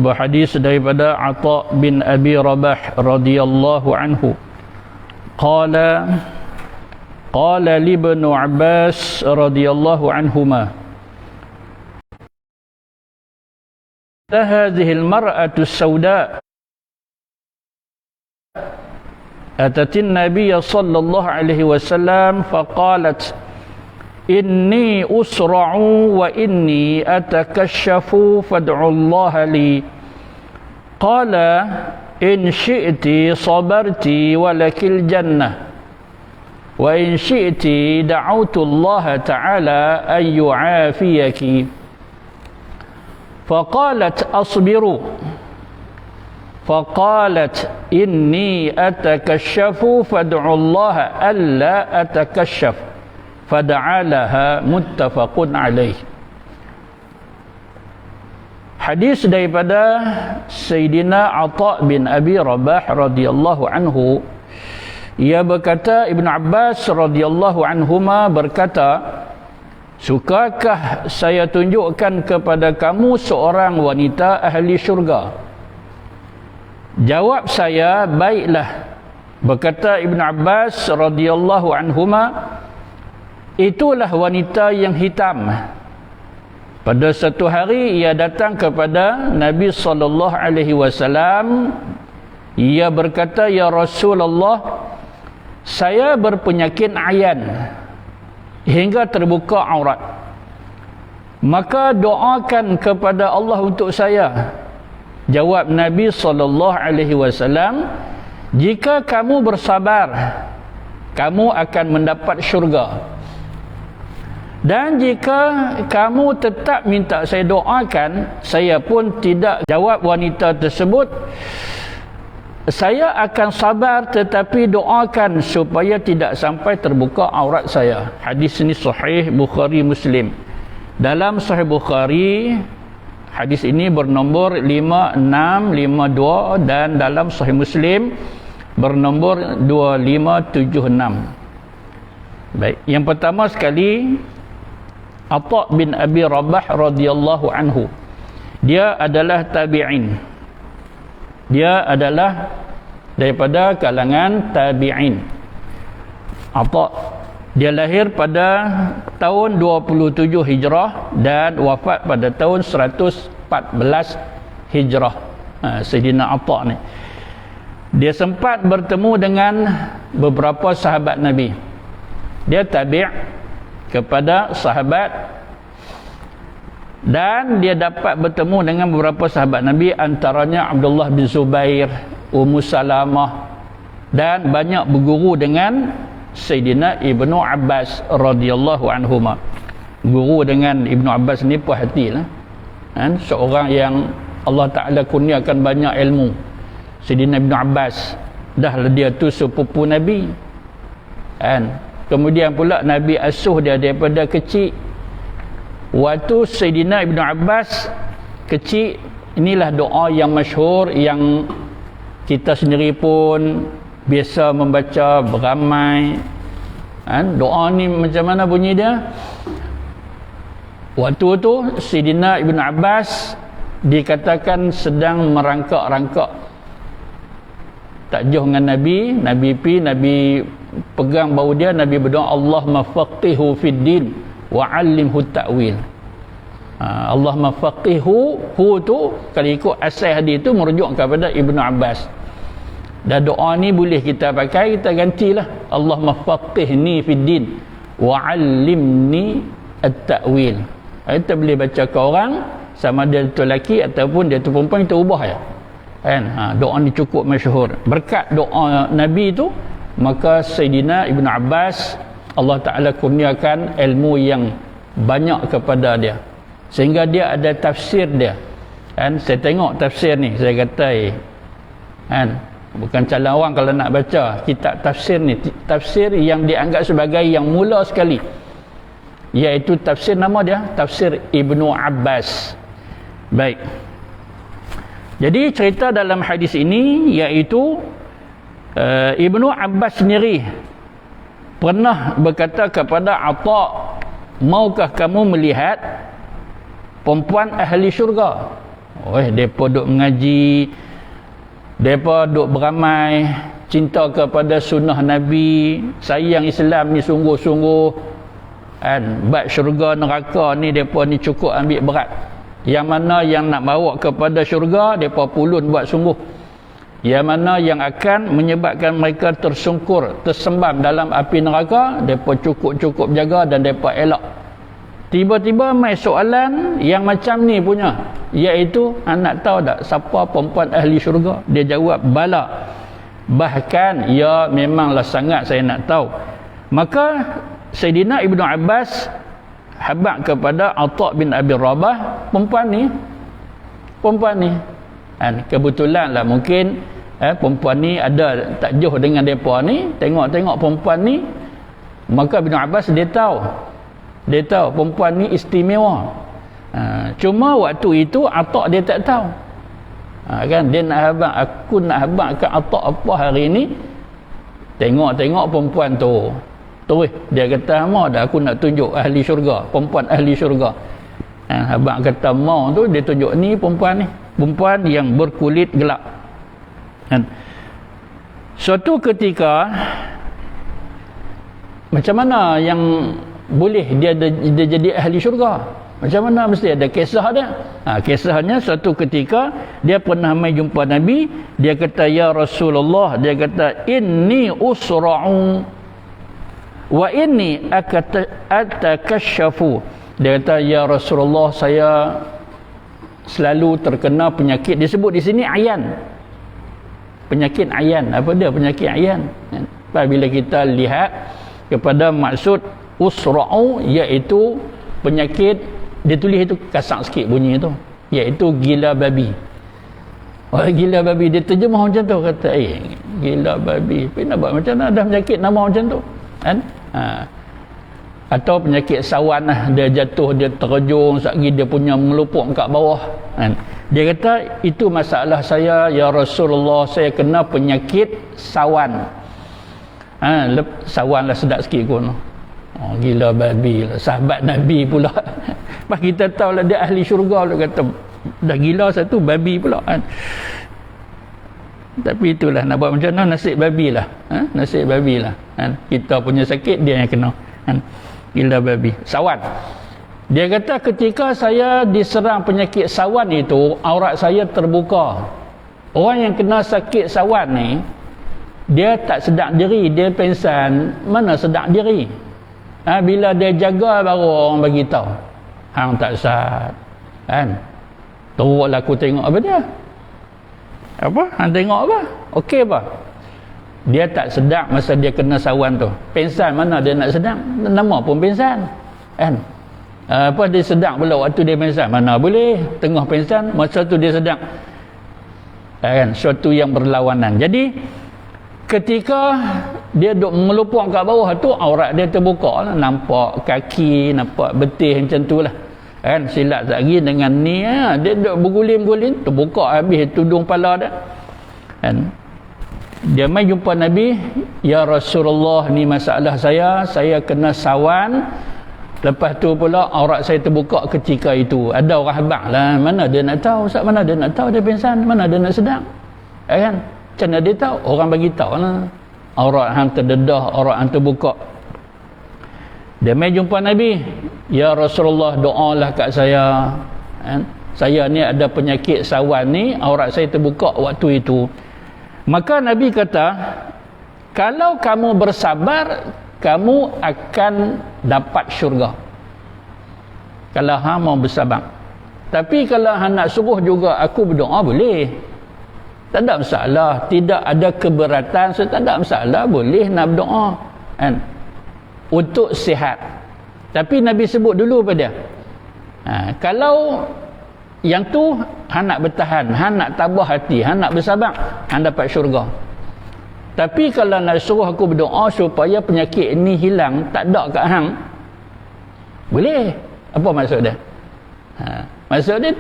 sebuah hadis daripada Atha bin Abi Rabah radhiyallahu anhu. Qala li Ibn Abbas radhiyallahu anhuma, hadhihi al-mar'atu as-sawda atat an-nabiy sallallahu alaihi wasallam faqalat inni usra'u wa inni atakashafu fad'u Allah li. Qala in syi'ti sabarti walakil jannah wa in syi'ti da'awtu Allah ta'ala an yu'afiyaki. Faqalat asbiru. Faqalat inni atakashafu fad'u Allah alla atakashaf. Fada'alaha muttafaqun alaih. Hadis daripada Sayyidina Atha bin Abi Rabah radhiyallahu anhu, ia berkata, Ibn Abbas radhiyallahu anhuma berkata, sukakah saya tunjukkan kepada kamu seorang wanita ahli syurga? Jawab saya, baiklah. Berkata Ibn Abbas radhiyallahu anhuma, itulah wanita yang hitam. Pada satu hari ia datang kepada Nabi sallallahu alaihi wasallam. Ia berkata, ya Rasulullah, saya berpenyakit ayan hingga terbuka aurat. Maka doakan kepada Allah untuk saya. Jawab Nabi sallallahu alaihi wasallam, jika kamu bersabar, kamu akan mendapat syurga. Dan jika kamu tetap minta saya doakan, saya pun tidak. Jawab wanita tersebut, saya akan sabar tetapi doakan supaya tidak sampai terbuka aurat saya. Hadis ini sahih Bukhari Muslim. Dalam Sahih Bukhari, hadis ini bernombor 5652 dan dalam Sahih Muslim bernombor 2576. Baik, yang pertama sekali, Atha bin Abi Rabah radhiyallahu anhu, dia adalah tabi'in. Dia adalah daripada kalangan tabi'in. Atha, dia lahir pada tahun 27 Hijrah dan wafat pada tahun 114 Hijrah. Sayyidina Atha ni, dia sempat bertemu dengan beberapa sahabat Nabi. Dia tabi' kepada sahabat, dan dia dapat bertemu dengan beberapa sahabat Nabi, antaranya Abdullah bin Zubair, Ummu Salamah, dan banyak berguru dengan Sayyidina Ibnu Abbas radhiyallahu anhuma. Guru dengan Ibnu Abbas ni puas hatilah, kan? Seorang yang Allah Ta'ala kurniakan banyak ilmu. Sayyidina Ibnu Abbas, dah dia tu sepupu Nabi, kan? Kemudian pula Nabi asuh dia daripada kecil. Waktu Sayyidina Ibnu Abbas kecil, inilah doa yang masyhur yang kita sendiri pun biasa membaca beramai. Doa ni macam mana bunyi dia? Waktu tu Sayyidina Ibnu Abbas dikatakan sedang merangkak-rangkak takjuh dengan Nabi. Nabi pegang bau dia. Nabi berdoa, Allahumma faqihu fid din wa 'allimhu ta'wil. Allahumma faqihu, hu tu kalau ikut asal hadis tu merujuk kepada Ibnu Abbas. Dan doa ni boleh kita pakai, kita gantilah, Allahumma faqihni fid din wa 'allimni at-ta'wil. Kita boleh baca ke orang, sama dia tu lelaki ataupun dia tu perempuan, kita ubah ya, kan? Doa ni cukup masyhur. Berkat doa Nabi tu, maka Sayyidina Ibnu Abbas, Allah Ta'ala kurniakan ilmu yang banyak kepada dia, sehingga dia ada tafsir dia, kan? Saya tengok tafsir ni, saya kata kan, bukan calon orang kalau nak baca kitab tafsir ni, tafsir yang dianggap sebagai yang mula sekali, iaitu tafsir, nama dia Tafsir Ibnu Abbas. Baik, jadi cerita dalam hadis ini iaitu Ibnu Abbas sendiri pernah berkata kepada Atha, maukah kamu melihat perempuan ahli syurga? Depa duk mengaji, depa duk beramai, cinta kepada sunnah Nabi, sayang Islam ni sungguh-sungguh kan. Bab syurga neraka ni depa ni cukup ambil berat. Yang mana yang nak bawa kepada syurga depa pulun buat sungguh. Yang mana yang akan menyebabkan mereka tersungkur, tersembam dalam api neraka, depa cukup-cukup jaga dan depa elak. Tiba-tiba mai soalan yang macam ni punya, iaitu nak tahu tak siapa perempuan ahli syurga? Dia jawab bala. Bahkan ya memanglah sangat saya nak tahu. Maka Sayyidina Ibnu Abbas habaq kepada Atha bin Abi Rabah, perempuan ni kan, kebetulan lah mungkin perempuan ni ada tak jauh dengan mereka ni, tengok-tengok perempuan ni, maka Ibnu Abbas dia tahu perempuan ni istimewa. Cuma waktu itu Atha dia tak tahu. Kan dia nak habaq, aku nak habaq kat Atha apa hari ni, tengok-tengok perempuan tu. Terus dia kata, "Mau dah aku nak tunjuk ahli syurga, perempuan ahli syurga." Habaq kata mau tu, dia tunjuk ni perempuan yang berkulit gelap. Kan? Suatu ketika macam mana yang boleh dia jadi ahli syurga? Macam mana? Mesti ada kisah dia. Kisahnya suatu ketika dia pernah mai jumpa Nabi, dia kata, "Ya Rasulullah," dia kata, "Inni usra'u wa inni atakashafu." Dia kata, "Ya Rasulullah, saya selalu terkena penyakit." Disebut di sini ayan. Penyakit ayan. Apa dia penyakit ayan? Apabila kita lihat kepada maksud usra'u, iaitu penyakit, dia tulis itu kasar sikit bunyi itu, iaitu gila babi. Gila babi, dia terjemah macam tu, kata gila babi. Tapi nak buat macam mana ada penyakit nama macam tu kan? Atau penyakit sawan lah, dia jatuh, dia terjung, sekali dia punya melupuk kat bawah kan? Dia kata, "Itu masalah saya ya Rasulullah, saya kena penyakit sawan." Sawan lah sedap sikit pun. Gila babi lah, sahabat Nabi pula. Pas kita tahu lah dia ahli syurga, dia kata dah gila satu, babi pula kan. Tapi itulah, nak buat macam mana, nasib babi lah. Nasib babi lah kan? Kita punya sakit, dia yang kena kan? Gila babi, sawan. Dia kata ketika saya diserang penyakit sawan itu, aurat saya terbuka. Orang yang kena sakit sawan ni, dia tak sedar diri, dia pengsan, mana sedar diri. Bila dia jaga baru orang bagi tahu, hang tak sat kan. Teruklah aku tengok apa dia. Apa? Hang tengok apa? Okey apa? Dia tak sedar masa dia kena sawan tu. Pengsan mana dia nak sedar? Nama pun pengsan kan. Apa dia sedar pula waktu dia pengsan? Mana boleh tengah pengsan masa tu dia sedar kan, suatu yang berlawanan. Jadi ketika dia duk melupuk kat bawah tu, aurat dia terbuka lah, nampak kaki, nampak betih macam tu lah kan. Silat lagi dengan ni dia duk berguling-guling, terbuka habis tudung kepala dia kan. Dia mai jumpa Nabi, "Ya Rasulullah, ni masalah saya kena sawan, lepas tu pula aurat saya terbuka ketika itu." Ada orang habaq lah, mana dia nak tahu Ustaz, mana dia nak tahu dia pingsan, mana dia nak sedar kan. Macam mana dia tahu? Orang bagi tahu lah, aurat hang terdedah, aurat hang terbuka. Dia mai jumpa Nabi, "Ya Rasulullah, doalah kat saya kan? Saya ni ada penyakit sawan ni, aurat saya terbuka waktu itu." Maka Nabi kata, "Kalau kamu bersabar, kamu akan dapat syurga." Kalau hang mau bersabar. Tapi kalau hang nak suruh juga aku berdoa, boleh. Tak ada masalah, tidak ada keberatan, tak ada masalah, boleh nak berdoa kan, untuk sihat. Tapi Nabi sebut dulu pada kalau yang tu hang nak bertahan, hang nak tabah hati, hang nak bersabar, hang dapat syurga. Tapi kalau nak suruh aku berdoa supaya penyakit ini hilang, tak ada kat hang, boleh. Apa maksud dia? Maksud dia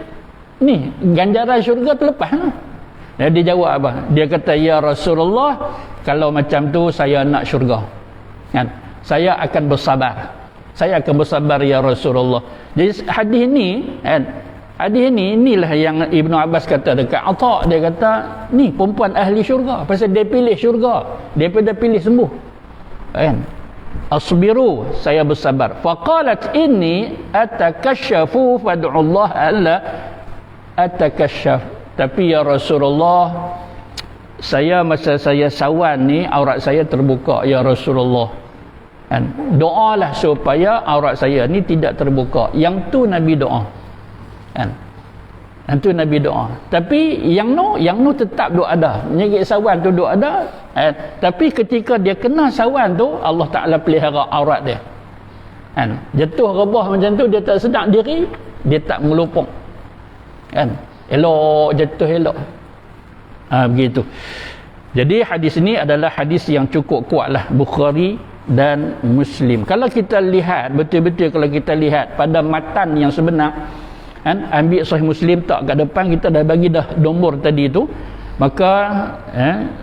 ni ganjaran syurga terlepas lah. Dan dia jawab apa? Dia kata, "Ya Rasulullah, kalau macam tu saya nak syurga kan? Saya akan bersabar. Saya akan bersabar ya Rasulullah." Jadi hadis ni kan, Hadis ni, inilah yang Ibnu Abbas kata dekat Atha, dia kata ni perempuan ahli syurga pasal dia pilih syurga daripada pilih sembuh, kan? Asbiru, saya bersabar. Faqalat inni atakashafu fad'ullah alla atakashaf. Tapi ya Rasulullah, saya masa saya sawan ni aurat saya terbuka ya Rasulullah, kan? Doalah supaya aurat saya ni tidak terbuka. Yang tu Nabi doa, kan? Yang tu Nabi doa. Tapi yang no tetap doa ada. Menyegit sawan tu doa ada, kan? Tapi ketika dia kena sawan tu, Allah Ta'ala pelihara aurat dia, kan? Jatuh rebah macam tu, dia tak sedar diri, dia tak melupuk, kan? Elok jatuh elok. Begitu. Jadi hadis ini adalah hadis yang cukup kuatlah, Bukhari dan Muslim. Kalau kita lihat betul-betul, kalau kita lihat pada matan yang sebenar, kan, ambil Sahih Muslim tak kat depan, kita dah bagi dah nombor tadi tu, maka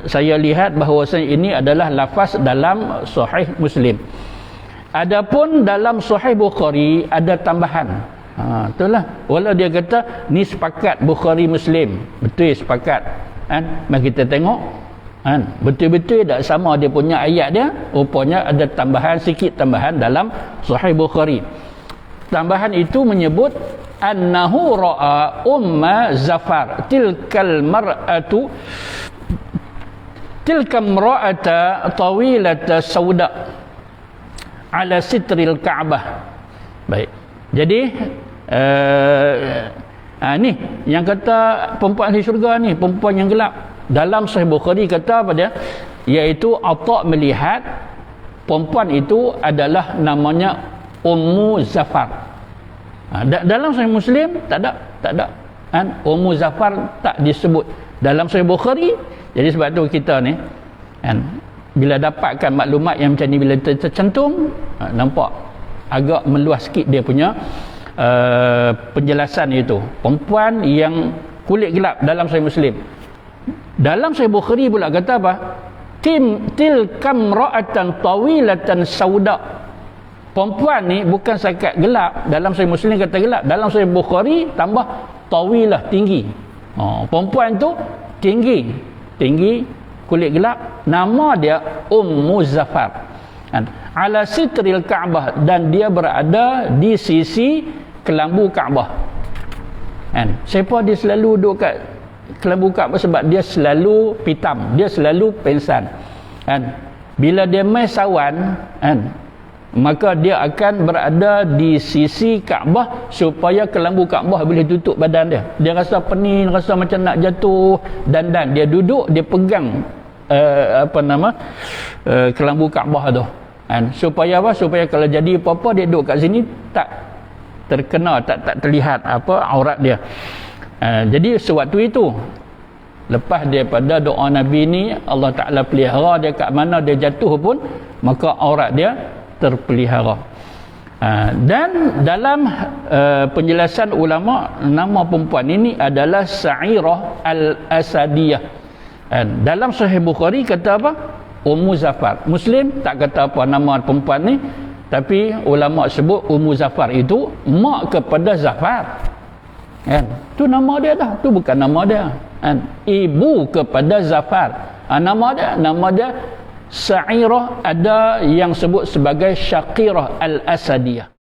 saya lihat bahawasanya ini adalah lafaz dalam Sahih Muslim. Adapun dalam Sahih Bukhari ada tambahan. Itulah, walau dia kata ni sepakat Bukhari Muslim, betul sepakat, kan? Mari kita tengok, kan, betul-betul tak sama dia punya ayat dia. Rupanya ada tambahan, sikit tambahan dalam Sahih Bukhari. Tambahan itu menyebut annahu ra'a umma Zafar tilka imra'ata tawilata sauda ala sitril Ka'bah. Baik. Jadi ni yang kata perempuan ahli syurga ni, perempuan yang gelap, dalam Sahih Bukhari kata apa dia, iaitu Atha melihat perempuan itu adalah namanya Ummu Zafar. Dalam Sahih Muslim tak ada, kan? Ummu Zafar tak disebut dalam Sahih Bukhari. Jadi sebab tu kita ni, kan, bila dapatkan maklumat yang macam ni, bila tercantum, nampak agak meluas sikit dia punya penjelasan itu. Perempuan yang kulit gelap dalam Sahih Muslim. Dalam Sahih Bukhari pula kata apa? Tilkam ra'atan tawilatan sauda. Perempuan ni bukan sakat gelap, dalam Sahih Muslim kata gelap, dalam Sahih Bukhari tambah tawilah, tinggi. Perempuan tu tinggi, kulit gelap, nama dia Ummu Zafar, kan? Ala sitril Ka'bah, dan dia berada di sisi kelambu Ka'bah, kan? Siapa dia selalu duduk kat kelambu Ka'bah? Sebab dia selalu pitam, dia selalu pensan, kan? Bila dia mai sawan, kan, maka dia akan berada di sisi Kaabah supaya kelambu Kaabah boleh tutup badan dia. Dia rasa pening, rasa macam nak jatuh, dan dia duduk, dia pegang kelambu Kaabah tu, kan? Supaya apa? Supaya kalau jadi apa-apa, dia duduk kat sini tak terkena, tak terlihat apa aurat dia. Jadi sewaktu itu, lepas daripada doa Nabi ni, Allah Ta'ala pelihara dia, kat mana dia jatuh pun maka aurat dia terpelihara. Dan dalam penjelasan ulama, nama perempuan ini adalah Sa'irah Al-Asadiyah. Dalam Sahih Bukhari kata apa? Ummu Zafar. Muslim tak kata apa nama perempuan ni, tapi ulama sebut Ummu Zafar itu mak kepada Zafar, kan? Tu nama dia dah, tu bukan nama dia, kan? Ibu kepada Zafar. Nama dia Sa'irah, ada yang sebut sebagai Syaqirah Al-Asadiyah.